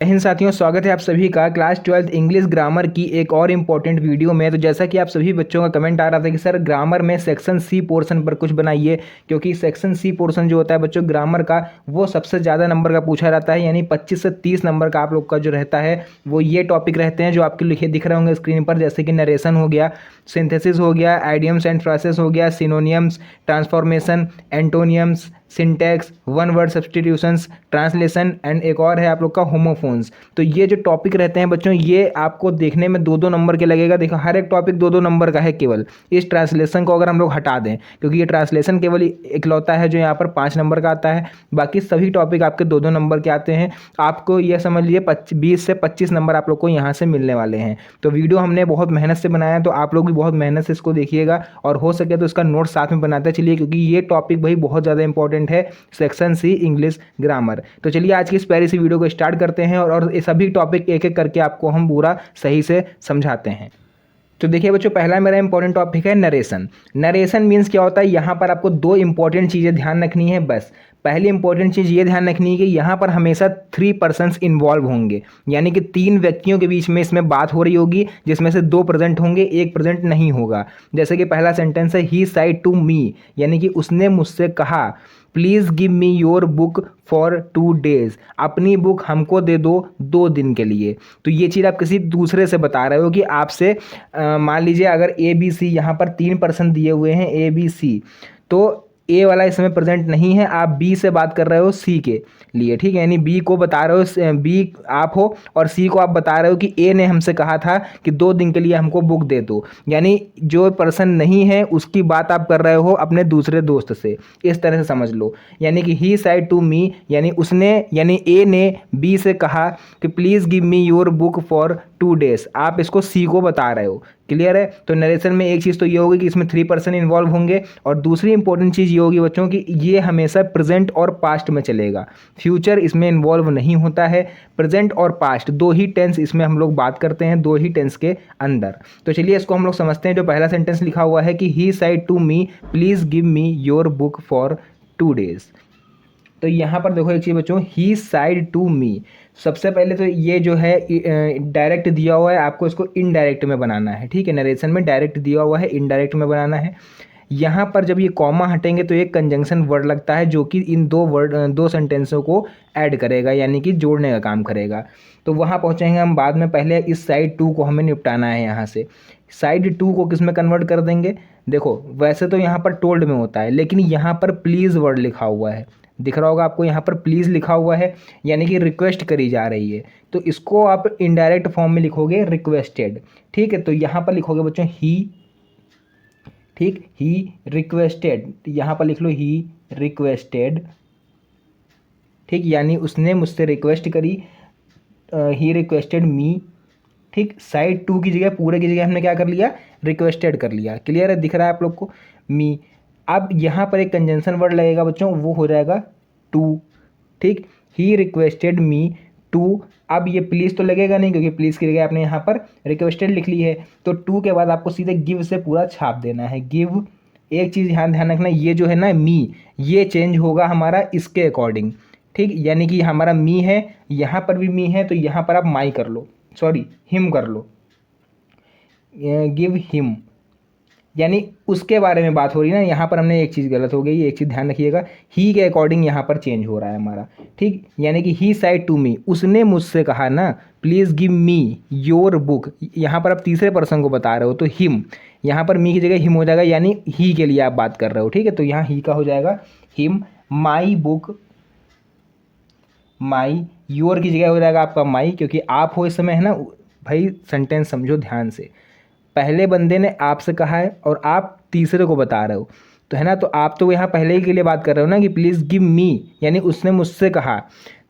हिंद साथियों, स्वागत है आप सभी का क्लास 12th इंग्लिश ग्रामर की एक और इम्पॉर्टेंट वीडियो में। तो जैसा कि आप सभी बच्चों का कमेंट आ रहा था कि सर ग्रामर में सेक्शन सी पोर्शन पर कुछ बनाइए, क्योंकि सेक्शन सी पोर्शन जो होता है बच्चों ग्रामर का, वो सबसे ज़्यादा नंबर का पूछा जाता है। यानी 25 से 30 नंबर का आप लोग का जो रहता है वो ये टॉपिक रहते हैं जो आपके लिखे दिख रहे होंगे स्क्रीन पर, जैसे कि नरेशन हो गया, सिंथेसिस हो गया, आइडियम्स एंड फ्रेजेस हो गया, synonyms, transformation, एंटोनियम्स, syntax, one word substitutions, translation and एक और है आप लोग का होमोफोन्स। तो ये जो टॉपिक रहते हैं बच्चों, ये आपको देखने में 2-2 नंबर के लगेगा। देखो हर एक टॉपिक 2-2 नंबर का है। केवल इस ट्रांसलेशन को अगर हम लोग हटा दें, क्योंकि ये ट्रांसलेशन केवल इकलौता है जो यहाँ पर 5 नंबर का आता है, बाकी सभी टॉपिक आपके 2-2 नंबर के आते हैं। आपको यह समझ लीजिए 20 से 25 नंबर आप लोग को यहाँ से मिलने वाले हैं। तो वीडियो हमने बहुत मेहनत से बनाया है, तो आप लोग भी बहुत मेहनत से इसको देखिएगा और हो सके तो इसका नोट साथ में बनाते चलिए, क्योंकि ये टॉपिक भाई बहुत ज़्यादा इंपॉर्टेंट है, सेक्शन सी इंग्लिश ग्रामर। तो चलिए आज की इस प्यारी सी वीडियो को स्टार्ट करते हैं और ये सभी टॉपिक एक एक करके आपको हम पूरा सही से समझाते हैं। तो देखिए बच्चों, पहला मेरा इंपॉर्टेंट टॉपिक है नरेशन। नरेशन मीन्स क्या होता है, यहाँ पर आपको 2 इंपॉर्टेंट चीज़ें ध्यान रखनी है बस। पहली इंपॉर्टेंट चीज़ ये ध्यान रखनी है कि यहाँ पर हमेशा 3 पर्सन्स इन्वॉल्व होंगे, यानी कि 3 व्यक्तियों के बीच में इसमें बात हो रही होगी, जिसमें से 2 प्रेजेंट होंगे, 1 प्रेजेंट नहीं होगा। जैसे कि पहला सेंटेंस है ही साइड टू मी, यानी कि उसने मुझसे कहा please give me your book for 2 days, अपनी बुक हमको दे दो 2 दिन के लिए। तो ये चीज़ आप किसी दूसरे से बता रहे हो कि आपसे मान लीजिए अगर ए बी सी, यहाँ पर 3 पर्सन दिए हुए हैं ए बी सी, तो ए वाला इसमें प्रेजेंट नहीं है, आप बी से बात कर रहे हो सी के लिए, ठीक है। यानी बी को बता रहे हो, बी आप हो और सी को आप बता रहे हो कि ए ने हमसे कहा था कि 2 दिन के लिए हमको बुक दे दो। यानी जो पर्सन नहीं है उसकी बात आप कर रहे हो अपने दूसरे दोस्त से, इस तरह से समझ लो। यानी कि ही साइड टू मी, यानी उसने, यानी ए ने बी से कहा कि please give me your book for 2 days, आप इसको सी को बता रहे हो। क्लियर है। तो नरेशन में एक चीज़ तो ये होगी कि इसमें 3 पर्सन इन्वॉल्व होंगे, और दूसरी इंपॉर्टेंट चीज़ ये होगी बच्चों कि ये हमेशा प्रेजेंट और पास्ट में चलेगा, फ्यूचर इसमें इन्वॉल्व नहीं होता है। प्रेजेंट और पास्ट 2 ही टेंस इसमें हम लोग बात करते हैं, 2 ही टेंस के अंदर। तो चलिए इसको हम लोग समझते हैं। जो पहला सेंटेंस लिखा हुआ है कि he said to me please give me your book for 2 days, तो यहाँ पर देखो एक चीज़ बच्चों, ही साइड टू मी, सबसे पहले तो ये जो है डायरेक्ट दिया हुआ है, आपको इसको इनडायरेक्ट में बनाना है, ठीक है। नरेशन में डायरेक्ट दिया हुआ है, इनडायरेक्ट में बनाना है। यहाँ पर जब ये कॉमा हटेंगे तो एक कंजंक्शन वर्ड लगता है जो कि इन 2 सेंटेंसों को ऐड करेगा, यानी कि जोड़ने का काम करेगा। तो वहाँ पहुँचेंगे हम बाद में, पहले इस साइड टू को हमें निपटाना है। यहाँ से साइड टू को किस में कन्वर्ट कर देंगे, देखो वैसे तो यहाँ पर टोल्ड में होता है, लेकिन यहाँ पर प्लीज़ वर्ड लिखा हुआ है, दिख रहा होगा आपको, यहाँ पर प्लीज़ लिखा हुआ है, यानी कि रिक्वेस्ट करी जा रही है। तो इसको आप इनडायरेक्ट फॉर्म में लिखोगे रिक्वेस्टेड, ठीक है। तो यहाँ पर लिखोगे बच्चों ही, ठीक, ही रिक्वेस्टेड, यहाँ पर लिख लो ही रिक्वेस्टेड, ठीक, यानी उसने मुझसे रिक्वेस्ट करी, ही रिक्वेस्टेड मी, ठीक। साइड टू की जगह, पूरे की जगह हमने क्या कर लिया, रिक्वेस्टेड कर लिया। क्लियर है, दिख रहा है आप लोग को, मी। अब यहाँ पर एक कंजंक्शन वर्ड लगेगा बच्चों, वो हो जाएगा टू, ठीक। ही रिक्वेस्टेड मी टू, अब ये प्लीज़ तो लगेगा नहीं, क्योंकि प्लीज़ की जगह आपने यहाँ पर रिक्वेस्टेड लिख ली है। तो टू के बाद आपको सीधे गिव से पूरा छाप देना है, गिव। एक चीज़ ध्यान रखना, ये जो है ना मी, ये चेंज होगा हमारा इसके अकॉर्डिंग, ठीक। यानी कि हमारा मी है, यहाँ पर भी मी है, तो यहाँ पर आप माई कर लो, सॉरी हिम कर लो, गिव हिम, यानी उसके बारे में बात हो रही है ना। यहाँ पर हमने एक चीज़ गलत हो गई, एक चीज़ ध्यान रखिएगा, ही के अकॉर्डिंग यहाँ पर चेंज हो रहा है हमारा, ठीक। यानी कि ही साइड टू मी, उसने मुझसे कहा ना please give me your book, यहाँ पर आप तीसरे पर्सन को बता रहे हो, तो हिम, यहाँ पर मी की जगह हिम हो जाएगा, यानी ही के लिए आप बात कर रहे हो, ठीक है। तो यहाँ ही का हो जाएगा him, my book, my, your की जगह हो जाएगा आपका माई, क्योंकि आप हो इस समय, है ना भाई। सेंटेंस समझो ध्यान से, पहले बंदे ने आपसे कहा है और आप तीसरे को बता रहे हो, तो है ना, तो आप तो यहाँ पहले ही के लिए बात कर रहे हो ना कि प्लीज़ गिव मी, यानी उसने मुझसे कहा,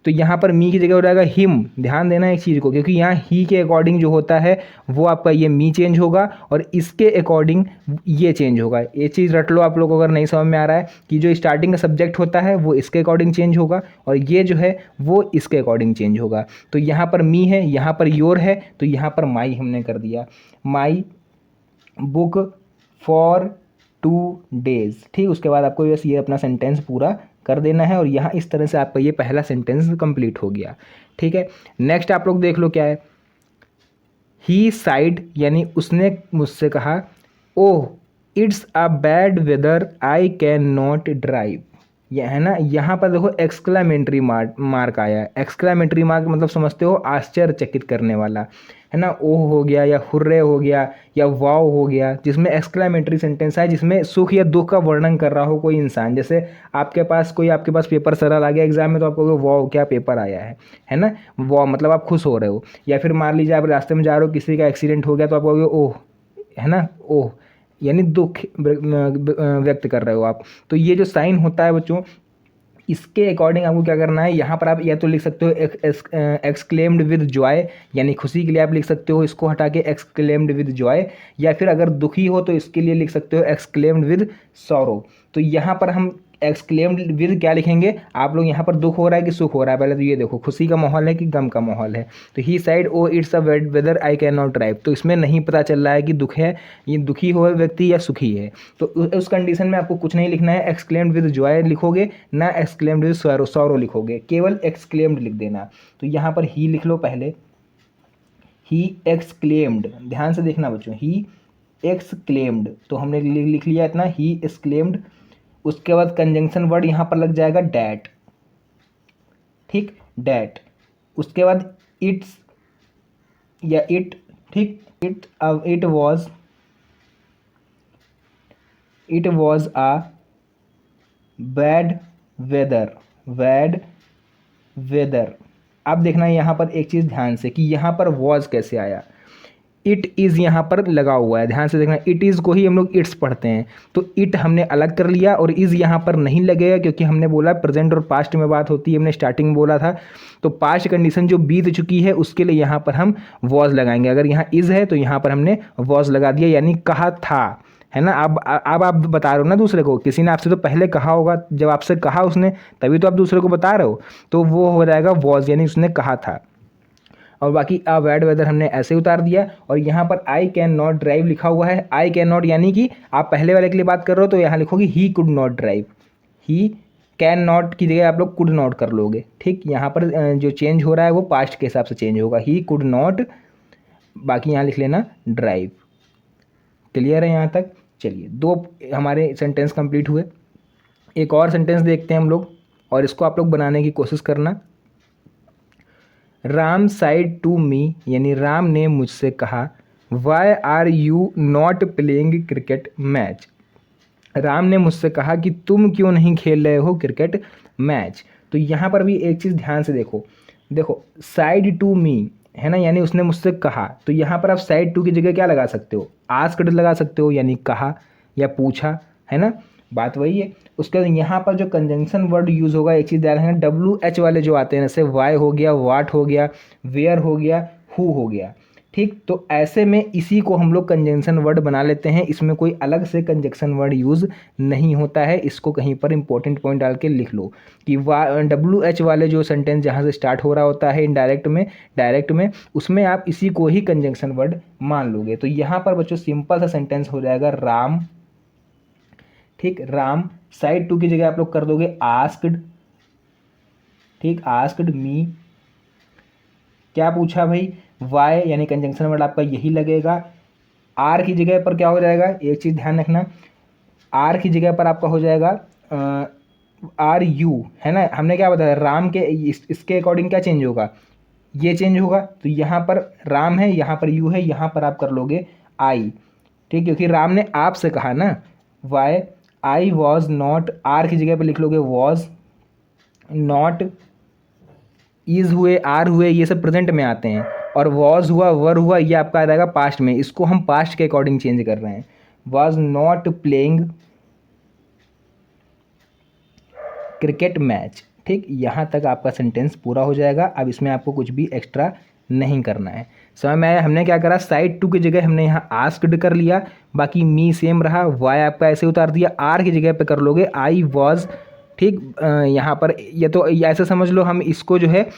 तो यहाँ पर मी की जगह हो जाएगा हिम। ध्यान देना एक चीज़ को, क्योंकि यहाँ ही के अकॉर्डिंग जो होता है वो आपका ये मी चेंज होगा, और इसके अकॉर्डिंग ये चेंज होगा। ये चीज़ रट लो आप लोग, अगर नहीं समझ में आ रहा है, कि जो स्टार्टिंग का सब्जेक्ट होता है वो इसके अकॉर्डिंग चेंज होगा, और ये जो है वो इसके अकॉर्डिंग चेंज होगा। तो यहाँ पर मी है, यहाँ पर योर है, तो यहाँ पर माई हमने कर दिया, माई बुक फॉर 2 डेज, ठीक। उसके बाद आपको बस ये अपना सेंटेंस पूरा कर देना है और यहाँ इस तरह से आपका ये पहला सेंटेंस कंप्लीट हो गया। ठीक है, नेक्स्ट आप लोग देख लो क्या है। ही साइड यानी उसने मुझसे कहा, oh it's a bad weather I can not drive. यह है ना, यहाँ पर देखो एक्सक्लामेटरी मार्क आया है। एक्सक्लामेटरी मार्क मतलब समझते हो आश्चर्यचकित करने वाला, है ना। ओह हो गया या हुर्रे हो गया या वाव हो गया, जिसमें एक्सक्लामेटरी सेंटेंस है, जिसमें सुख या दुख का वर्णन कर रहा हो कोई इंसान। जैसे आपके पास पेपर सरल आ गया एग्जाम में तो आप कहोगे वाव क्या पेपर आया है ना। वाव मतलब आप खुश हो रहे हो। या फिर मान लीजिए आप रास्ते में जा रहे हो, किसी का एक्सीडेंट हो गया तो आप कहोगे ओह, है ना। ओह यानी दुख व्यक्त कर रहे हो आप। तो ये जो साइन होता है बच्चों, इसके अकॉर्डिंग आपको क्या करना है, यहाँ पर आप या तो लिख सकते हो एक्सक्लेम्ड विद जॉय, यानी खुशी के लिए आप लिख सकते हो इसको हटा के एक्सक्लेम्ड विद जॉय, या फिर अगर दुखी हो तो इसके लिए लिख सकते हो एक्सक्लेम्ड विद सॉरो। तो यहाँ पर हम एक्सक्लेम्ड विद क्या लिखेंगे, आप लोग यहाँ पर दुख हो रहा है कि सुख हो रहा है, पहले तो ये देखो खुशी का माहौल है कि गम का माहौल है। तो he said oh it's a weather I can not drive, तो इसमें नहीं पता चल रहा है कि दुख है, ये दुखी हुआ व्यक्ति या सुखी है। तो उस कंडीशन में आपको कुछ नहीं लिखना है, एक्सक्लेम्ड विद जॉय लिखोगे ना एक्सक्लेम्ड विद सॉरो लिखोगे, केवल एक्सक्लेम्ड लिख देना। तो यहाँ पर ही लिख लो पहले, ही एक्सक्लेम्ड, ध्यान से देखना बच्चों, ही एक्सक्लेम्ड, तो हमने लिख लिया इतना, ही एक्सक्लेम्ड। उसके बाद कंजंक्शन वर्ड यहाँ पर लग जाएगा डैट, ठीक, डैट। उसके बाद इट्स या इट, ठीक, it was a bad weather. अब देखना यहाँ पर एक चीज़ ध्यान से कि यहाँ पर वॉज कैसे आया। इट इज़ यहाँ पर लगा हुआ है, ध्यान से देखना, इट इज़ को ही हम लोग इट्स पढ़ते हैं, तो इट हमने अलग कर लिया और इज़ यहाँ पर नहीं लगेगा, क्योंकि हमने बोला प्रेजेंट और पास्ट में बात होती है, हमने स्टार्टिंग में बोला था। तो पास्ट कंडीशन जो बीत चुकी है उसके लिए यहाँ पर हम वॉज लगाएंगे। अगर यहाँ इज़ है तो यहाँ पर हमने वॉज लगा दिया, यानी कहा था, है ना। अब आप बता रहे हो ना दूसरे को, किसी ने आपसे तो पहले कहा होगा, जब आपसे कहा उसने तभी तो आप दूसरे को बता रहे हो, तो वो हो जाएगा वॉज, यानी उसने कहा था। और बाकी अ बैड वेदर हमने ऐसे उतार दिया। और यहाँ पर आई कैन नॉट ड्राइव लिखा हुआ है, आई कैन नॉट यानी कि आप पहले वाले के लिए बात कर रहे हो तो यहाँ लिखोगे he could not drive, he can not की जगह आप लोग कुड नॉट कर लोगे, ठीक। यहाँ पर जो चेंज हो रहा है वो पास्ट के हिसाब से चेंज होगा, ही कुड नॉट, बाकी यहाँ लिख लेना ड्राइव। क्लियर है यहाँ तक? चलिए, दो हमारे सेंटेंस कंप्लीट हुए। एक और सेंटेंस देखते हैं हम लोग, और इसको आप लोग बनाने की कोशिश करना। राम साइड टू मी, यानी राम ने मुझसे कहा, why are you not playing cricket match. Ram ने मुझसे कहा कि तुम क्यों नहीं खेल रहे हो क्रिकेट मैच। तो यहाँ पर भी एक चीज़ ध्यान से देखो, साइड टू मी है ना, यानी उसने मुझसे कहा, तो यहाँ पर आप साइड टू की जगह क्या लगा सकते हो, आस्क्ड लगा सकते हो, यानी कहा या पूछा, है ना, बात वही है। उसके बाद यहाँ पर जो कंजंक्शन वर्ड यूज़ होगा, एक चीज़ ध्यान रखना, WH वाले जो आते हैं, जैसे वाई हो गया, वाट हो गया, वेयर हो गया, हु हो गया, ठीक। तो ऐसे में इसी को हम लोग कंजंक्शन वर्ड बना लेते हैं, इसमें कोई अलग से कंजंक्शन वर्ड यूज़ नहीं होता है। इसको कहीं पर इंपॉर्टेंट पॉइंट डाल के लिख लो कि WH वाले जो सेंटेंस जहाँ से स्टार्ट हो रहा होता है इनडायरेक्ट में, डायरेक्ट में, उसमें आप इसी को ही कंजंक्शन वर्ड मान लोगे। तो यहाँ पर बच्चों सिंपल सा सेंटेंस हो जाएगा राम, ठीक, राम। साइड टू की जगह आप लोग कर दोगे आस्क्ड, ठीक, आस्क्ड मी। क्या पूछा भाई, वाई, यानी कंजंक्शन वर्ड आपका यही लगेगा। आर की जगह पर क्या हो जाएगा, एक चीज़ ध्यान रखना, आर की जगह पर आपका हो जाएगा आर यू, है ना। हमने क्या बताया, राम के इसके अकॉर्डिंग क्या चेंज होगा, ये चेंज होगा। तो यहाँ पर राम है, यहाँ पर यू है, यहाँ पर आप कर लोगे आई, ठीक, क्योंकि राम ने आपसे कहा ना। Why I was not, are की जगह पर लिख लोगे वॉज नॉट, इज़ हुए, आर हुए, ये सब प्रेजेंट में आते हैं, और वॉज हुआ, वर हुआ, ये आपका आ जाएगा पास्ट में। इसको हम पास्ट के अकॉर्डिंग चेंज कर रहे हैं, was not playing cricket match, ठीक। यहाँ तक आपका सेंटेंस पूरा हो जाएगा। अब इसमें आपको कुछ भी एक्स्ट्रा नहीं करना है। समझ में आया? हमने क्या करा, साइड टू की जगह हमने यहाँ आस्क्ड कर लिया, बाकी मी सेम रहा, वाई आपका ऐसे उतार दिया, आर की जगह पे कर लोगे आई वॉज, ठीक। यहाँ पर ये तो ऐसे समझ लो हम इसको जो है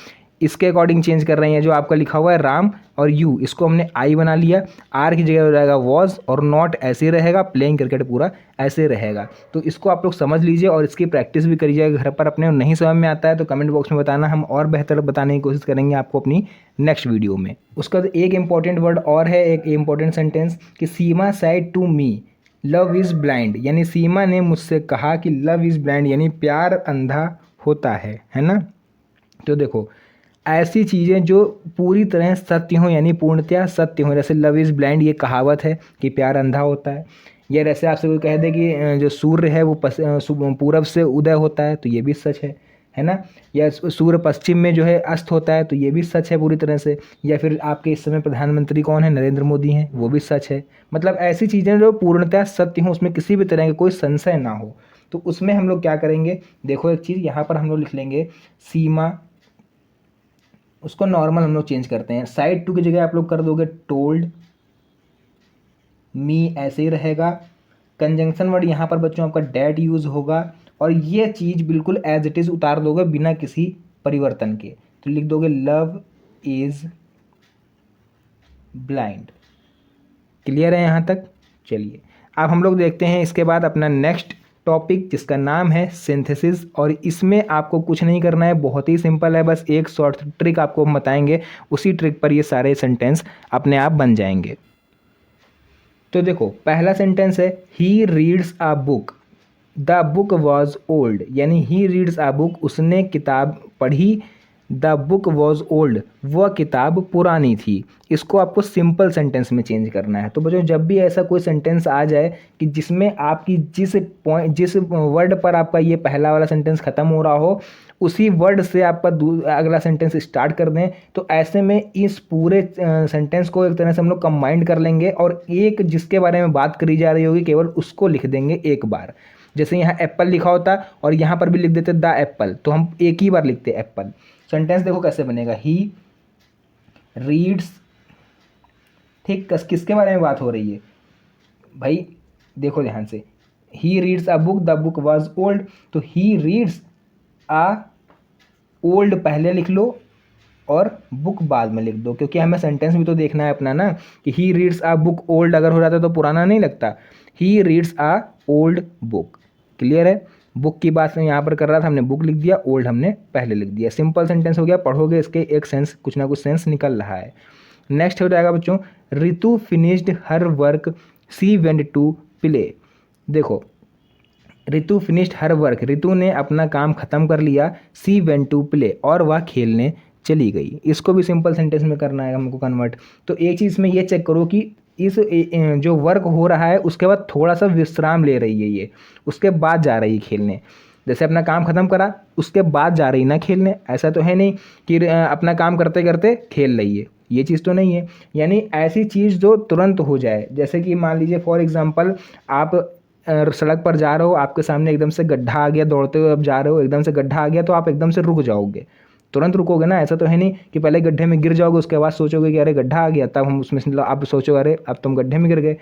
इसके अकॉर्डिंग चेंज कर रहे हैं, जो आपका लिखा हुआ है राम, और यू इसको हमने आई बना लिया, आर की जगह हो जाएगा वॉज, और नॉट ऐसे रहेगा, प्लेइंग क्रिकेट पूरा ऐसे रहेगा। तो इसको आप लोग समझ लीजिए और इसकी प्रैक्टिस भी करिएगा घर पर अपने। नहीं समझ में आता है तो कमेंट बॉक्स में बताना, हम और बेहतर बताने की कोशिश करेंगे आपको अपनी नेक्स्ट वीडियो में। उसका बाद एक इंपॉर्टेंट वर्ड और है, एक इंपॉर्टेंट सेंटेंस कि Seema said to me love is blind, यानी सीमा ने मुझसे कहा कि लव इज़ ब्लाइंड यानी प्यार अंधा होता है ना। तो देखो ऐसी चीज़ें जो पूरी तरह सत्य हों यानी पूर्णतया सत्य हों, जैसे लव इज़ ब्लाइंड ये कहावत है कि प्यार अंधा होता है, या जैसे आपसे कोई कह दे कि जो सूर्य है वो पूरब से उदय होता है तो ये भी सच है ना, या सूर्य पश्चिम में जो है अस्त होता है तो ये भी सच है पूरी तरह से, या फिर आपके इस समय प्रधानमंत्री कौन है, नरेंद्र मोदी हैं, वो भी सच है। मतलब ऐसी चीज़ें जो पूर्णतः सत्य हों, उसमें किसी भी तरह का कोई संशय ना हो, तो उसमें हम लोग क्या करेंगे, देखो एक चीज़ यहाँ पर हम लोग लिख लेंगे सीमा, उसको नॉर्मल हम लोग चेंज करते हैं, साइड टू की जगह आप लोग कर दोगे टोल्ड मी, ऐसे ही रहेगा। कंजंक्शन वर्ड यहाँ पर बच्चों आपका डैट यूज़ होगा, और ये चीज़ बिल्कुल एज इट इज़ उतार दोगे बिना किसी परिवर्तन के, तो लिख दोगे लव इज़ ब्लाइंड। क्लियर है यहाँ तक? चलिए अब हम लोग देखते हैं इसके बाद अपना नेक्स्ट टॉपिक जिसका नाम है सिंथेसिस, और इसमें आपको कुछ नहीं करना है, बहुत ही सिंपल है, बस एक शॉर्ट ट्रिक आपको हम बताएंगे, उसी ट्रिक पर ये सारे सेंटेंस अपने आप बन जाएंगे। तो देखो पहला सेंटेंस है he reads a book the book was old, यानी ही रीड्स अ बुक उसने किताब पढ़ी, द बुक वॉज ओल्ड वह किताब पुरानी थी। इसको आपको सिंपल सेंटेंस में चेंज करना है। तो बच्चों जब भी ऐसा कोई सेंटेंस आ जाए कि जिसमें आपकी जिस वर्ड पर आपका ये पहला वाला सेंटेंस खत्म हो रहा हो, उसी वर्ड से आपका अगला सेंटेंस स्टार्ट कर दें, तो ऐसे में इस पूरे सेंटेंस को एक तरह से हम लोग कंबाइंड कर लेंगे, और एक जिसके बारे में बात करी जा रही होगी केवल उसको लिख देंगे एक बार। जैसे यहाँ एप्पल लिखा होता और यहाँ पर भी लिख देते द एप्पल, तो हम एक ही बार लिखते एप्पल। सेंटेंस देखो कैसे बनेगा, ही रीड्स, ठीक किसके बारे में बात हो रही है भाई, देखो ध्यान से, he reads a book the book was old, तो ही रीड्स अ ओल्ड पहले लिख लो और बुक बाद में लिख दो, क्योंकि हमें सेंटेंस भी तो देखना है अपना ना, कि he reads a book old अगर हो जाता तो पुराना नहीं लगता, he reads a old book. Clear है? बुक की बात से यहाँ पर कर रहा था, हमने बुक लिख दिया, ओल्ड हमने पहले लिख दिया, सिंपल सेंटेंस हो गया। पढ़ोगे इसके एक सेंस, कुछ ना कुछ सेंस निकल रहा है। नेक्स्ट हो जाएगा बच्चों, Ritu finished her work she went to play. देखो Ritu finished her work, Ritu ने अपना काम खत्म कर लिया, सी वेंट टू प्ले और वह खेलने चली गई। इसको भी सिंपल सेंटेंस में करना है हमको कन्वर्ट। तो एक चीज़ में ये चेक करो कि इस जो वर्क हो रहा है उसके बाद थोड़ा सा विश्राम ले रही है ये, उसके बाद जा रही है खेलने। जैसे अपना काम खत्म करा उसके बाद जा रही ना खेलने, ऐसा तो है नहीं कि अपना काम करते करते खेल रही है, ये चीज़ तो नहीं है। यानी ऐसी चीज़ जो तुरंत हो जाए, जैसे कि मान लीजिए फॉर एग्जांपल आप सड़क पर जा रहे हो, आपके सामने एकदम से गड्ढा आ गया, दौड़ते हुए आप जा रहे हो, एकदम से गड्ढा आ गया तो आप एकदम से रुक जाओगे, तुरंत रुकोगे ना, ऐसा तो है नहीं कि पहले गड्ढे में गिर जाओगे उसके बाद सोचोगे कि अरे गड्ढा आ गया, तब हम उसमें से आप सोचो अरे अब तुम गड्ढे में गिर गए,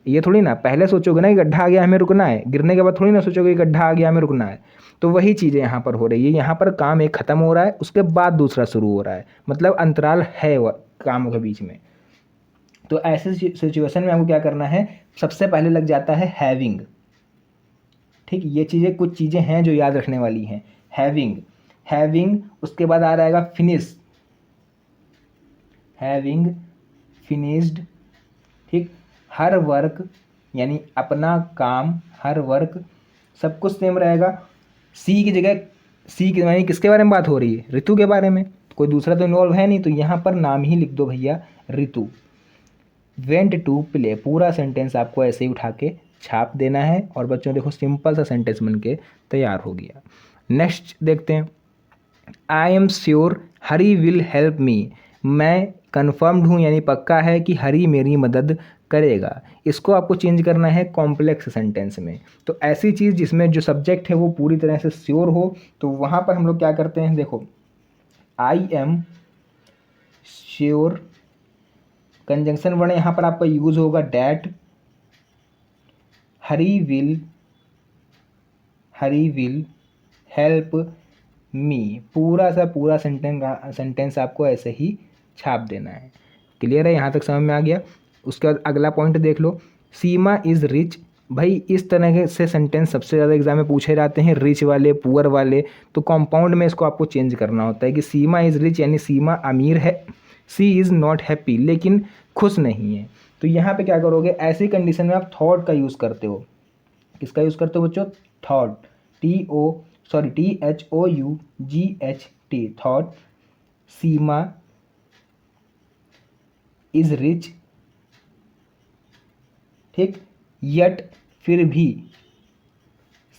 ये थोड़ी ना, पहले सोचोगे ना कि गड्ढा आ गया हमें रुकना है, गिरने के बाद थोड़ी ना सोचोगे कि गड्ढा आ गया हमें रुकना है। तो वही चीज़ें यहाँ पर हो रही है, यहाँ पर काम एक खत्म हो रहा है उसके बाद दूसरा शुरू हो रहा है, मतलब अंतराल है वह कामों के बीच में। तो ऐसे सिचुएशन में आपको क्या करना है, सबसे पहले लग जाता है हैविंग। ठीक, ये चीज़ें कुछ चीज़ें हैं जो याद रखने वाली हैं। हैविंग, हैविंग, उसके बाद आ रहेगा फिनिश, हैविंग फिनिश्ड। ठीक, हर वर्क यानी अपना काम, हर वर्क, सब कुछ सेम रहेगा। सी की जगह, सी की यानी किसके बारे में बात हो रही है, ऋतु के बारे में, कोई दूसरा तो इन्वॉल्व है नहीं, तो यहाँ पर नाम ही लिख दो भैया ऋतु। वेंट टू प्ले, पूरा सेंटेंस आपको ऐसे ही उठा के छाप देना है, और बच्चों देखो सिंपल सा सेंटेंस बन के तैयार हो गया। नेक्स्ट देखते हैं, I am sure Hari will help me, मैं कन्फर्म्ड हूँ यानी पक्का है कि हरी मेरी मदद करेगा। इसको आपको चेंज करना है कॉम्प्लेक्स सेंटेंस में। तो ऐसी चीज़ जिसमें जो सब्जेक्ट है वो पूरी तरह से श्योर हो, तो वहाँ पर हम लोग क्या करते हैं, देखो I am sure, conjunction word यहाँ पर आपका यूज होगा that, Hari will help me, पूरा सा पूरा सेंटेंस आपको ऐसे ही छाप देना है। क्लियर है, यहाँ तक समझ में आ गया। उसके बाद अगला पॉइंट देख लो, सीमा इज़ रिच। भाई इस तरह से सेंटेंस सबसे ज़्यादा एग्जाम में पूछे जाते हैं, रिच वाले, पुअर वाले। तो कंपाउंड में इसको आपको चेंज करना होता है कि सीमा इज़ रिच यानी सीमा अमीर है, सी इज़ नॉट हैप्पी लेकिन खुश नहीं है। तो यहाँ पे क्या करोगे, ऐसी कंडीशन में आप थॉट का यूज़ करते हो। किसका यूज़ करते हो बच्चों, thought, THOUGHT, thought. Seema is rich, ठीक, यट, फिर भी,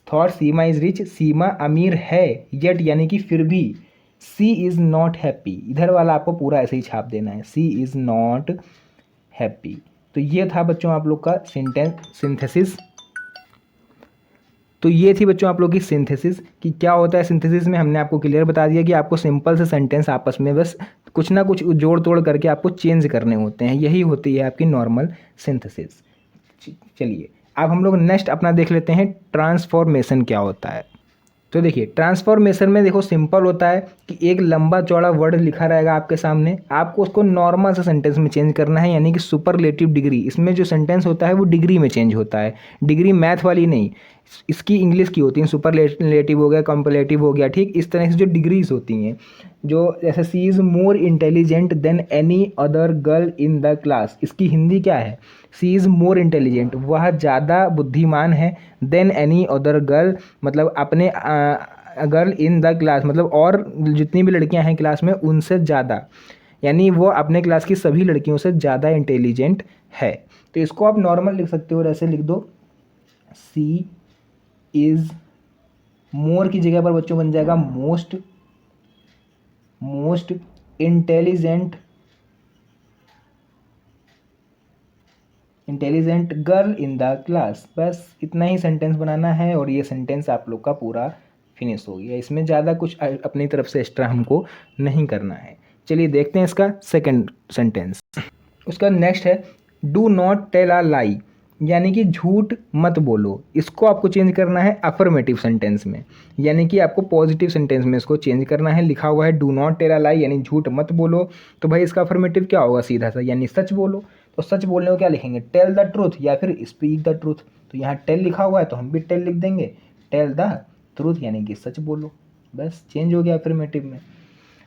थॉट सीमा इज रिच, सीमा अमीर है, यट यानी कि फिर भी, सी इज नॉट हैप्पी, इधर वाला आपको पूरा ऐसे ही छाप देना है, सी इज नॉट हैप्पी। तो ये था बच्चों आप लोग का सेंटेंस सिंथेसिस। तो ये थी बच्चों आप लोग की सिंथेसिस कि क्या होता है सिंथेसिस में। हमने आपको क्लियर बता दिया कि आपको सिंपल से सेंटेंस आपस में बस कुछ ना कुछ जोड़ तोड़ करके आपको चेंज करने होते हैं, यही होती है आपकी नॉर्मल सिंथेसिस। चलिए अब हम लोग नेक्स्ट अपना देख लेते हैं ट्रांसफॉर्मेशन क्या होता है। तो देखिए ट्रांसफॉर्मेशन में देखो सिंपल होता है कि एक लंबा चौड़ा वर्ड लिखा रहेगा आपके सामने, आपको उसको नॉर्मल से सेंटेंस में चेंज करना है, यानी कि सुपरलेटिव डिग्री। इसमें जो सेंटेंस होता है वो डिग्री में चेंज होता है, डिग्री मैथ वाली नहीं, इसकी इंग्लिश की होती है। सुपरलेटिव हो गया, कंपलेटिव हो गया, ठीक। इस तरह से जो डिग्रीज होती हैं, जो जैसे she is more intelligent than any other girl in the class, इसकी हिंदी क्या है, सी इज़ मोर इंटेलिजेंट, वह ज़्यादा बुद्धिमान है, देन एनी अदर गर्ल मतलब अपने गर्ल इन द क्लास मतलब और जितनी भी लड़कियां हैं क्लास में उनसे ज़्यादा, यानी वो अपने क्लास की सभी लड़कियों से ज़्यादा इंटेलिजेंट है। तो इसको आप नॉर्मल लिख सकते हो, ऐसे लिख दो, सी इज़, मोर की जगह पर बच्चों बन जाएगा most, most intelligent, intelligent girl in the class. बस इतना ही सेंटेंस बनाना है और ये सेंटेंस आप लोग का पूरा फिनिश हो गया। इसमें ज़्यादा कुछ अपनी तरफ से एक्स्ट्रा हमको नहीं करना है। चलिए देखते हैं इसका सेकंड सेंटेंस। उसका नेक्स्ट है डू नॉट टेल अ लाई, यानी कि झूठ मत बोलो। इसको आपको चेंज करना है अफर्मेटिव सेंटेंस में, यानी कि आपको पॉजिटिव सेंटेंस में इसको चेंज करना है। लिखा हुआ है डू नॉट टेल अ लाई यानी झूठ मत बोलो, तो भाई इसका अफर्मेटिव क्या होगा, सीधा सा यानी सच बोलो। तो सच बोलने को क्या लिखेंगे, टेल द ट्रूथ या फिर स्पीक द ट्रूथ। तो यहाँ टेल लिखा हुआ है तो हम भी टेल लिख देंगे, टेल द ट्रूथ यानी कि सच बोलो। बस चेंज हो गया अफर्मेटिव में।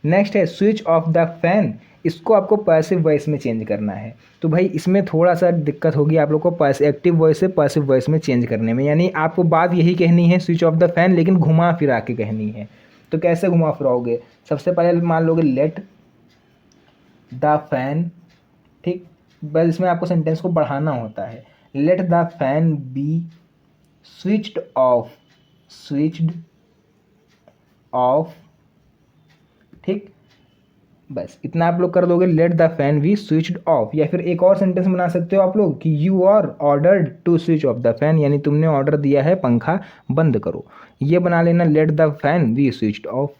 नेक्स्ट है स्विच ऑफ द फैन, इसको आपको पैसिव वॉइस में चेंज करना है। तो भाई इसमें थोड़ा सा दिक्कत होगी आप लोग को एक्टिव वॉइस से पैसिव वॉइस में चेंज करने में, यानी आपको बात यही कहनी है स्विच ऑफ द फैन, लेकिन घुमा फिरा के कहनी है। तो कैसे घुमा फिराओगे, सबसे पहले मान लोगे लेट द फैन, ठीक, बस इसमें आपको सेंटेंस को बढ़ाना होता है, late the fan be switched of, switched off, ठीक। बस इतना आप लोग कर दोगे, late the fan be switched of. या फिर एक और सेंटेंस बना सकते हो आप लोग कि you are ordered to switch off the fan, यानी तुमने ऑर्डर दिया है पंखा बंद करो। ये बना लेना, let the fan be switched off.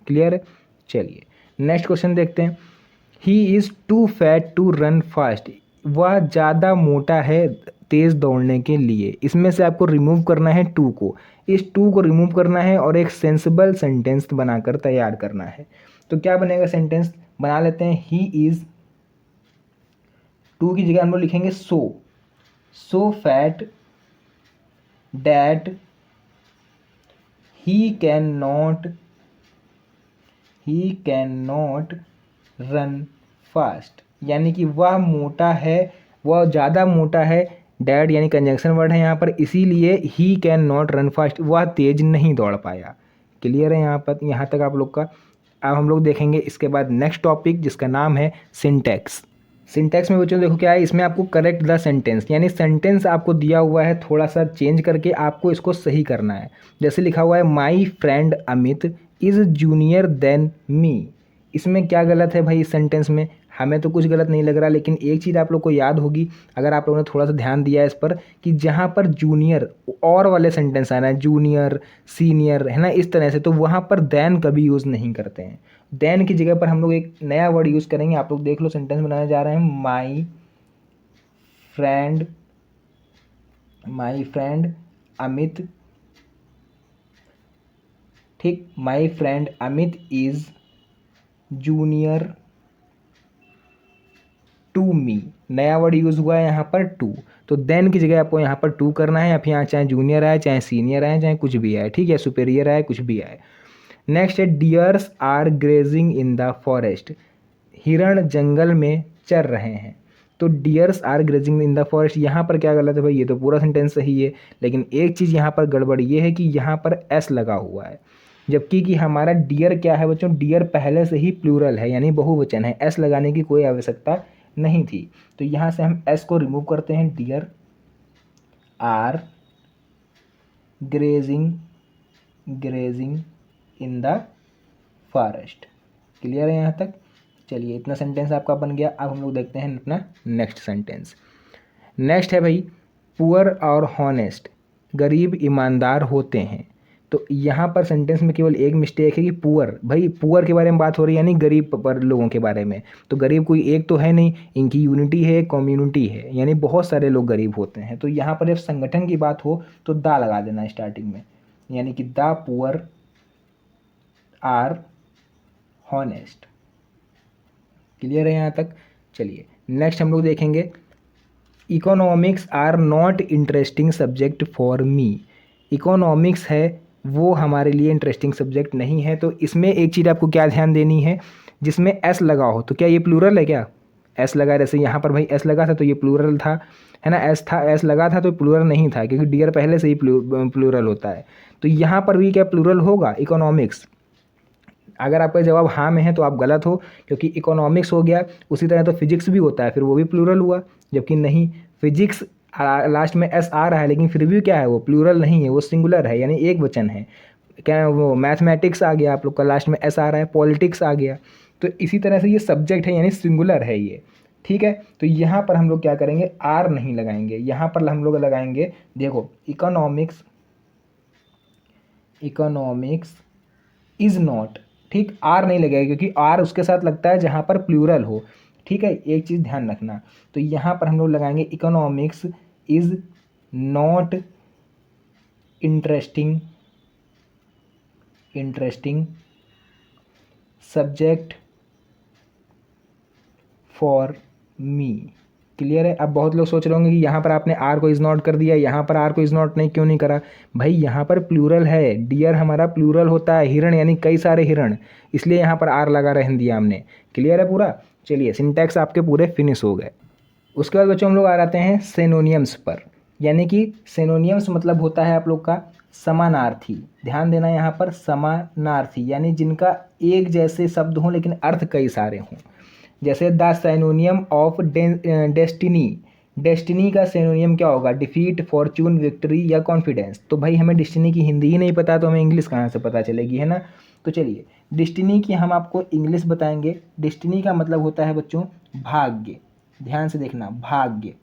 Clear है। चलिए नेक्स्ट क्वेश्चन देखते हैं। He is too fat to run fast, वह ज़्यादा मोटा है तेज़ दौड़ने के लिए। इसमें से आपको रिमूव करना है टू को, इस टू को रिमूव करना है और एक सेंसिबल सेंटेंस बनाकर तैयार करना है। तो क्या बनेगा सेंटेंस, बना लेते हैं ही इज़, टू की जगह हम लोग लिखेंगे so, so fat that he can not, he can not run fast, यानी कि वह मोटा है, वह ज़्यादा मोटा है, डैड यानी कंजंक्शन वर्ड है यहाँ पर, इसीलिए ही कैन नॉट रन फास्ट, वह तेज नहीं दौड़ पाया। क्लियर है यहाँ पर, यहाँ तक आप लोग का। अब हम लोग देखेंगे इसके बाद नेक्स्ट टॉपिक जिसका नाम है सिंटैक्स। सिंटैक्स में बच्चों देखो क्या है, इसमें आपको करेक्ट द सेंटेंस, यानी सेंटेंस आपको दिया हुआ है थोड़ा सा चेंज करके आपको इसको सही करना है। जैसे लिखा हुआ है माई friend Amit is junior than me, इसमें क्या गलत है भाई इस सेंटेंस में, हमें तो कुछ गलत नहीं लग रहा, लेकिन एक चीज़ आप लोग को याद होगी अगर आप लोगों ने थोड़ा सा ध्यान दिया है इस पर, कि जहाँ पर जूनियर और वाले सेंटेंस आना है, जूनियर सीनियर है ना, इस तरह से, तो वहाँ पर देन कभी यूज़ नहीं करते हैं। देन की जगह पर हम लोग एक नया वर्ड यूज़ करेंगे। आप लोग देख लो, सेंटेंस बनाने जा रहे हैं, फ्रेंड माई फ्रेंड अमित, ठीक, my friend Amit is junior to me, नया वर्ड यूज़ हुआ है यहाँ पर टू, तो देन की जगह आपको यहाँ पर टू करना है। आप यहाँ चाहे जूनियर आए, चाहे सीनियर आए, चाहे कुछ भी आए, ठीक है, सुपेरियर आए, कुछ भी आए। नेक्स्ट है deers are grazing in the forest, हिरण जंगल में चर रहे हैं। तो deers are grazing in the forest, यहाँ पर क्या गलत है भाई, ये तो पूरा सेंटेंस सही है, लेकिन एक चीज़ यहाँ पर गड़बड़ ये है कि यहाँ पर एस लगा हुआ है, जबकि कि हमारा डियर क्या है बच्चों, डियर पहले से ही प्लूरल है यानी बहुवचन है, एस लगाने की कोई आवश्यकता नहीं थी। तो यहाँ से हम एस को रिमूव करते हैं, deer are grazing in the forest. Clear है यहाँ तक? चलिए इतना सेंटेंस आपका बन गया। अब हम लोग देखते हैं अपना नेक्स्ट सेंटेंस। नेक्स्ट है भाई पुअर और हॉनेस्ट, गरीब ईमानदार होते हैं। तो यहाँ पर सेंटेंस में केवल एक मिस्टेक है कि पुअर, भाई पुअर के बारे में बात हो रही है यानी गरीब पर लोगों के बारे में, तो गरीब कोई एक तो है नहीं, इनकी यूनिटी है, कम्युनिटी है, यानी बहुत सारे लोग गरीब होते हैं। तो यहाँ पर जब संगठन की बात हो तो दा लगा देना स्टार्टिंग में, यानी कि the poor are honest. Clear है यहाँ तक? चलिए नेक्स्ट हम लोग देखेंगे economics are not interesting subject for me. Economics है वो हमारे लिए इंटरेस्टिंग सब्जेक्ट नहीं है। तो इसमें एक चीज़ आपको क्या ध्यान देनी है, जिसमें एस लगा हो, तो क्या ये प्लूरल है क्या? एस लगा, जैसे यहाँ पर भाई एस लगा था तो ये प्लूरल था, है ना, एस था, एस लगा था तो प्लूरल नहीं था, क्योंकि डियर पहले से ही प्लूरल होता है। तो यहाँ पर भी क्या प्लूरल होगा इकोनॉमिक्स? अगर आपका जवाब हाँ में है तो आप गलत हो, क्योंकि इकोनॉमिक्स हो गया, उसी तरह तो फिजिक्स भी होता है, फिर वो भी प्लूरल हुआ, जबकि नहीं, फिजिक्स लास्ट में एस आ रहा है लेकिन फिर भी क्या है, वो प्लूरल नहीं है, वो सिंगुलर है यानी एक वचन है। क्या वो मैथमेटिक्स आ गया आप लोग का, लास्ट में एस आ रहा है, पॉलिटिक्स आ गया। तो इसी तरह से ये सब्जेक्ट है यानी सिंगुलर है ये, ठीक है। तो यहाँ पर हम लोग क्या करेंगे, आर नहीं लगाएंगे, यहाँ पर हम लोग लगाएंगे, देखो इकोनॉमिक्स इज नॉट, ठीक, आर नहीं लगेगा क्योंकि आर उसके साथ लगता है जहाँ पर प्लूरल हो, ठीक है, एक चीज़ ध्यान रखना। तो यहाँ पर हम लोग लगाएंगे economics is not interesting subject for me. Clear है? अब बहुत लोग सोच रहे होंगे कि यहाँ पर आपने आर को इज नॉट कर दिया, यहाँ पर आर को इज नॉट नहीं क्यों नहीं करा। भाई यहाँ पर प्लूरल है, डियर हमारा प्लूरल होता है, हिरण यानी कई सारे हिरण, इसलिए यहाँ पर आर लगा रहने दिया हमने। क्लियर है पूरा? चलिए सिंटैक्स आपके पूरे फिनिश हो गए। उसके बाद बच्चों हम लोग आ जाते हैं सिनोनियम्स पर, यानी कि सिनोनियम्स मतलब होता है आप लोग का समानार्थी। ध्यान देना यहाँ पर, समानार्थी यानी जिनका एक जैसे शब्द हों लेकिन अर्थ कई सारे हों। जैसे द सिनोनियम ऑफ डेस्टिनी, डेस्टिनी का सिनोनियम क्या होगा, डिफीट, फॉर्चून, विक्ट्री या कॉन्फिडेंस। तो भाई हमें डेस्टिनी की हिंदी ही नहीं पता तो हमें इंग्लिश कहाँ से पता चलेगी, है ना। तो चलिए डेस्टिनी की हम आपको इंग्लिश बताएंगे। डेस्टिनी का मतलब होता है बच्चों भाग्य, ध्यान से देखना, भाग्य,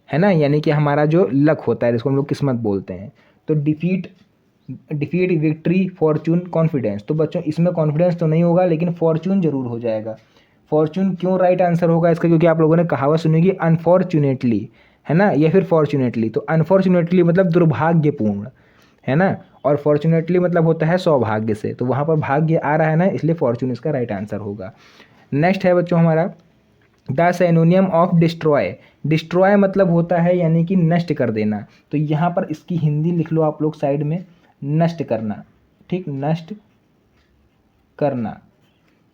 है ना, यानी कि हमारा जो लक होता है जिसको हम लोग किस्मत बोलते हैं। तो डिफीट, विक्ट्री, फॉर्चून, कॉन्फिडेंस। तो बच्चों इसमें कॉन्फिडेंस तो नहीं होगा लेकिन फॉर्चून जरूर हो जाएगा। फॉर्चून क्यों राइट आंसर होगा इसका, क्योंकि आप लोगों ने कहावत सुनी कि अनफॉर्चुनेटली, है ना, या फिर फॉर्चुनेटली। तो अनफॉर्चुनेटली मतलब दुर्भाग्यपूर्ण, है ना, और फॉर्चुनेटली मतलब होता है सौभाग्य से, तो वहाँ पर भाग्य आ रहा है ना, इसलिए फॉर्चून इसका राइट आंसर होगा। नेक्स्ट है बच्चों हमारा द सिनोनियम ऑफ डिस्ट्रॉय। डिस्ट्रॉय मतलब होता है यानी कि नष्ट कर देना। तो यहाँ पर इसकी हिंदी लिख लो आप लोग साइड में, नष्ट करना, ठीक, नष्ट करना।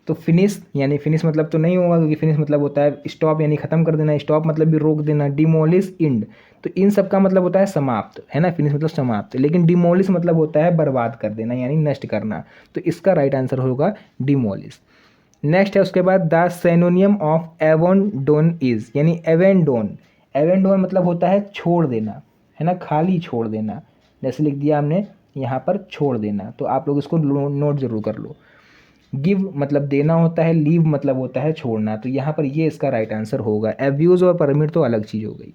तो फिनिश, यानी फिनिश मतलब तो नहीं होगा क्योंकि फिनिश मतलब होता है स्टॉप यानी ख़त्म कर देना, स्टॉप मतलब भी रोक देना, डिमोलिश, इंड, तो इन सब का मतलब होता है समाप्त, है ना, फिनिश मतलब समाप्त, लेकिन डिमोलिश मतलब होता है बर्बाद कर देना यानी नष्ट करना। तो इसका राइट आंसर होगा डिमोलिश। नेक्स्ट है उसके बाद द सिनोनियम ऑफ एबंडोन इज, यानी एबेंडोन, एबेंडोन मतलब होता है छोड़ देना, है ना, खाली छोड़ देना, जैसे लिख दिया हमने यहाँ पर छोड़ देना। तो आप लोग इसको नोट जरूर कर लो। गिव मतलब देना होता है, लीव मतलब होता है छोड़ना, तो यहाँ पर ये इसका राइट आंसर होगा। एब्यूज और परमिट तो अलग चीज़ हो गई।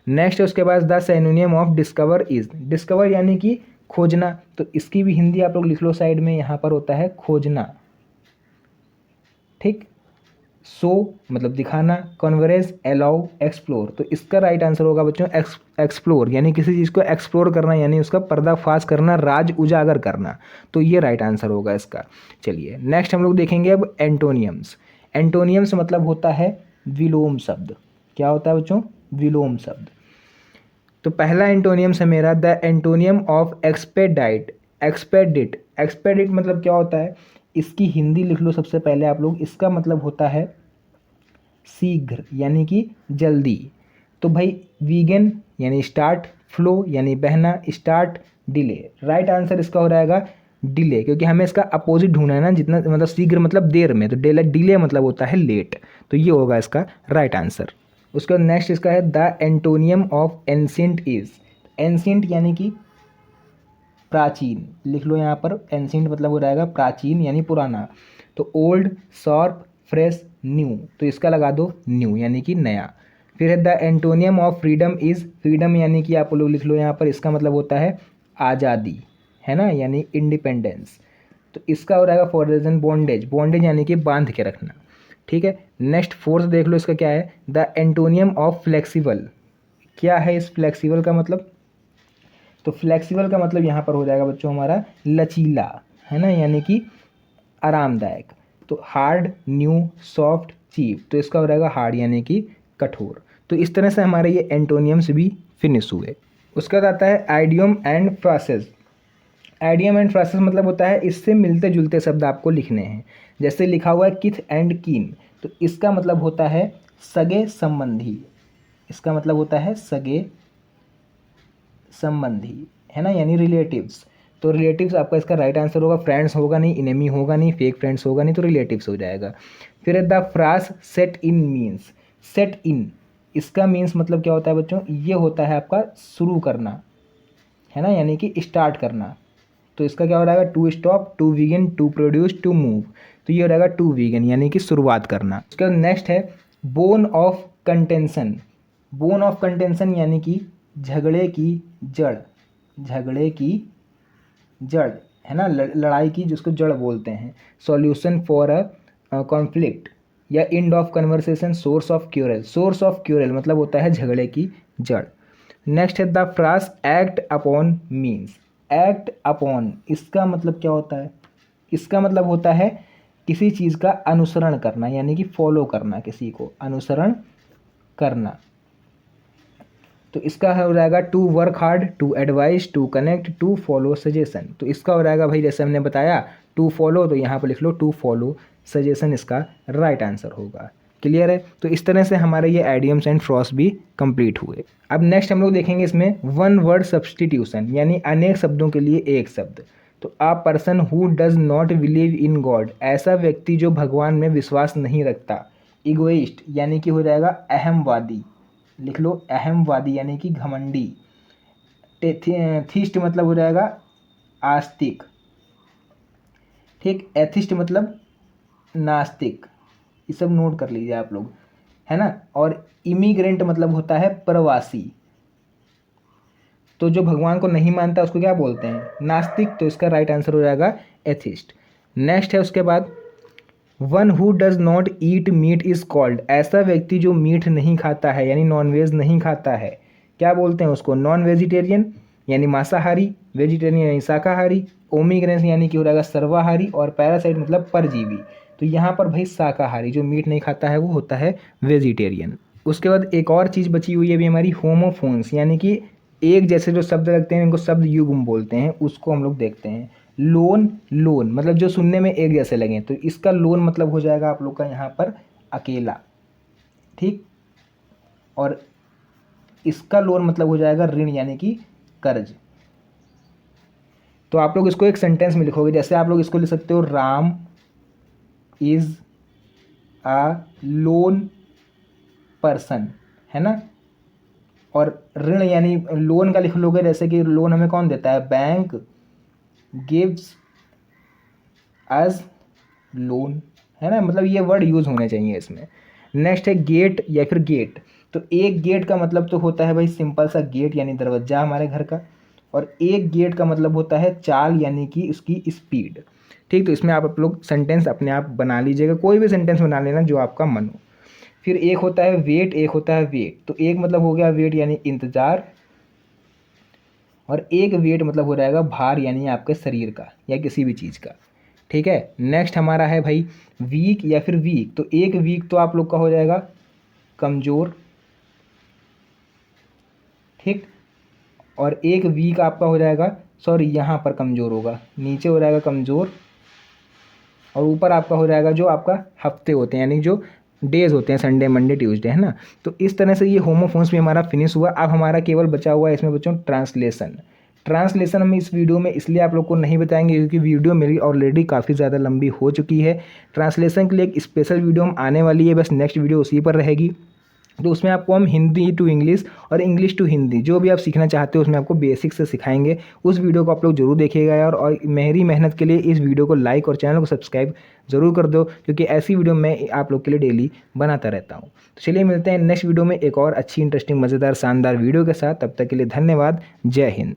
नेक्स्ट है उसके बाद the सिनोनियम of discover is, discover यानी कि खोजना, तो इसकी भी हिंदी आप लोग लिख लो साइड में, यहाँ पर होता है खोजना, ठीक। शो मतलब दिखाना, कन्वर्स, अलाउ, एक्सप्लोर, तो इसका राइट आंसर होगा बच्चों एक्सप्लोर, यानी किसी चीज़ को एक्सप्लोर करना यानी उसका पर्दाफाश करना, राज उजागर करना, तो ये राइट आंसर होगा इसका। चलिए नेक्स्ट हम लोग देखेंगे अब एंटोनियम्स। एंटोनियम्स मतलब होता है विलोम शब्द। क्या होता है बच्चों? विलोम शब्द। तो पहला एंटोनियम्स है मेरा द एंटोनियम ऑफ एक्सपेडाइट। एक्सपेडिट, एक्सपेडिट मतलब क्या होता है? इसकी हिंदी लिख लो सबसे पहले आप लोग। इसका मतलब होता है शीघ्र यानी कि जल्दी। तो भाई वीगन यानी स्टार्ट, फ्लो यानी बहना, स्टार्ट, डिले। राइट आंसर इसका हो जाएगा डिले, क्योंकि हमें इसका अपोजिट ढूंढना है ना, जितना मतलब शीघ्र मतलब देर में, तो डिले, डिले मतलब होता है लेट। तो ये होगा इसका राइट आंसर। उसके बाद नेक्स्ट इसका है the antonym of ancient is. Ancient यानी कि प्राचीन, लिख लो यहाँ पर। एंशिएंट मतलब हो जाएगा प्राचीन यानी पुराना। तो ओल्ड, शॉर्प, फ्रेश, न्यू, तो इसका लगा दो न्यू यानी कि नया। फिर है the antonym of freedom is. Freedom यानी कि आप लोग लिख लो यहाँ पर, इसका मतलब होता है आज़ादी, है ना, यानी इंडिपेंडेंस। तो इसका हो जाएगा फॉर रीजन बॉन्डेज। बॉन्डेज यानी कि बांध के रखना। ठीक है, नेक्स्ट फोर्थ देख लो, इसका क्या है द एंटोनियम ऑफ फ्लेक्सिबल। क्या है इस फ्लेक्सिबल का मतलब? तो फ्लेक्सिबल का मतलब यहाँ पर हो जाएगा बच्चों हमारा लचीला, है ना, यानी कि आरामदायक। तो हार्ड, न्यू, सॉफ्ट, चीप, तो इसका हो जाएगा हार्ड यानी कि कठोर। तो इस तरह से हमारे ये एंटोनियम्स भी फिनिश हुए। उसके बाद आता है आइडियम एंड फ्रासेस। आइडियम एंड फ्रासेस मतलब होता है इससे मिलते जुलते शब्द आपको लिखने हैं। जैसे लिखा हुआ है किथ एंड कीन, तो इसका मतलब होता है सगे संबंधी। इसका मतलब होता है सगे संबंधी, है ना, यानी रिलेटिव्स। तो रिलेटिव्स आपका इसका राइट आंसर होगा। फ्रेंड्स होगा नहीं, इनेमी होगा नहीं, फेक फ्रेंड्स होगा नहीं, तो रिलेटिव्स हो जाएगा। फिर है the phrase set in means. Set in, इसका मीन्स मतलब क्या होता है बच्चों? ये होता है आपका शुरू करना, है ना, यानी कि स्टार्ट करना। तो इसका क्या हो जाएगा? To stop, to begin, to produce, to move. तो ये हो जाएगा टू बिगिन यानी कि शुरुआत करना। उसके बाद नेक्स्ट है bone of contention. Bone of contention यानी कि झगड़े की जड़। झगड़े की जड़, है ना, लड़ाई की, जिसको जड़ बोलते हैं। सॉल्यूशन फॉर अ कॉन्फ्लिक्ट या end of conversation, source of crucial. Source of crucial मतलब होता है झगड़े की जड़। नेक्स्ट है the France act upon means. Act upon, इसका मतलब क्या होता है? इसका मतलब होता है किसी चीज़ का अनुसरण करना, यानी कि फॉलो करना, किसी को अनुसरण करना। तो इसका हो जाएगा to work hard, to advice, to connect, to follow suggestion. तो इसका हो जाएगा भाई, जैसे हमने बताया टू फॉलो, तो यहाँ पर लिख लो टू फॉलो सजेशन, इसका राइट आंसर होगा। क्लियर है? तो इस तरह से हमारे ये आइडियम्स एंड फ्रॉस भी कंप्लीट हुए। अब नेक्स्ट हम लोग देखेंगे इसमें वन वर्ड सब्सटीट्यूशन, यानी अनेक शब्दों के लिए एक शब्द। तो a person who does not believe in God, ऐसा व्यक्ति जो भगवान में विश्वास नहीं रखता। इगोइस्ट यानी कि हो जाएगा अहमवादी, लिख लो अहमवादी यानी कि घमंडी। थीस्ट मतलब हो जाएगा आस्तिक। ठीक, एथिस्ट मतलब नास्तिक। ये सब नोट कर लीजिए आप लोग, है ना। और इमिग्रेंट मतलब होता है प्रवासी। तो जो भगवान को नहीं मानता उसको क्या बोलते हैं? नास्तिक। तो इसका राइट आंसर हो जाएगा एथिस्ट। नेक्स्ट है उसके बाद one who does not eat meat is called, ऐसा व्यक्ति जो मीट नहीं खाता है यानी नॉनवेज नहीं खाता है, क्या बोलते हैं उसको? नॉन वेजिटेरियन यानी मांसाहारी, वेजिटेरियन यानी शाकाहारी, ओमिग्रेंस यानी कि हो जाएगा सर्वाहारी, और पैरासाइट मतलब परजीवी। तो यहाँ पर भाई शाकाहारी जो मीट नहीं खाता है वो होता है वेजिटेरियन। उसके बाद एक और चीज़ बची हुई है भी हमारी, होमोफोन्स, यानी कि एक जैसे जो शब्द लगते हैं इनको शब्द युग्म बोलते हैं, उसको हम लोग देखते हैं। लोन, लोन मतलब जो सुनने में एक जैसे लगें, तो इसका लोन मतलब हो जाएगा आप लोग का यहाँ पर अकेला। ठीक, और इसका लोन मतलब हो जाएगा ऋण यानी कि कर्ज। तो आप लोग इसको एक सेंटेंस में लिखोगे, जैसे आप लोग इसको लिख सकते हो Ram is a loan person, है ना। और ऋण यानी लोन का लिख लोगे, जैसे कि लोन हमें कौन देता है? बैंक गिव्स अस लोन, है ना, मतलब ये वर्ड यूज़ होने चाहिए इसमें। नेक्स्ट है गेट या फिर गेट। तो एक गेट का मतलब तो होता है भाई सिंपल सा गेट यानी दरवाजा हमारे घर का, और एक गेट का मतलब होता है चाल यानी कि उसकी स्पीड। ठीक, तो इसमें आप लोग सेंटेंस अपने आप बना लीजिएगा, कोई भी सेंटेंस बना लेना जो आपका मन हो। फिर एक होता है वेट, एक होता है वेट। तो एक मतलब हो गया वेट यानी इंतज़ार, और एक वेट मतलब हो जाएगा भार यानी आपके शरीर का या किसी भी चीज़ का। ठीक है। नेक्स्ट हमारा है भाई वीक या फिर वीक, तो एक वीक तो आप लोग का हो जाएगा कमज़ोर, ठीक। और एक वीक आपका हो जाएगा, सॉरी यहाँ पर कमज़ोर होगा, नीचे हो जाएगा कमज़ोर, और ऊपर आपका हो जाएगा जो आपका हफ्ते होते हैं, यानी जो डेज होते हैं, संडे मंडे ट्यूसडे, है ना। तो इस तरह से ये होमोफोन्स भी हमारा फिनिश हुआ। अब हमारा केवल बचा हुआ है इसमें बच्चों ट्रांसलेशन। ट्रांसलेशन हम इस वीडियो में इसलिए आप लोग को नहीं बताएंगे क्योंकि वीडियो मेरी ऑलरेडी काफ़ी ज़्यादा लंबी हो चुकी है। ट्रांसलेशन के लिए एक स्पेशल वीडियो हम आने वाली है, बस नेक्स्ट वीडियो उसी पर रहेगी। तो उसमें आपको हम हिंदी टू इंग्लिश और इंग्लिश टू हिंदी जो भी आप सीखना चाहते हो उसमें आपको बेसिक से सिखाएंगे। उस वीडियो को आप लोग जरूर देखिएगा यार, और मेरी मेहनत के लिए इस वीडियो को लाइक और चैनल को सब्सक्राइब ज़रूर कर दो, क्योंकि ऐसी वीडियो मैं आप लोग के लिए डेली बनाता रहता हूँ। तो चलिए मिलते हैं नेक्स्ट वीडियो में एक और अच्छी इंटरेस्टिंग मज़ेदार शानदार वीडियो के साथ। तब तक के लिए धन्यवाद। जय हिंद।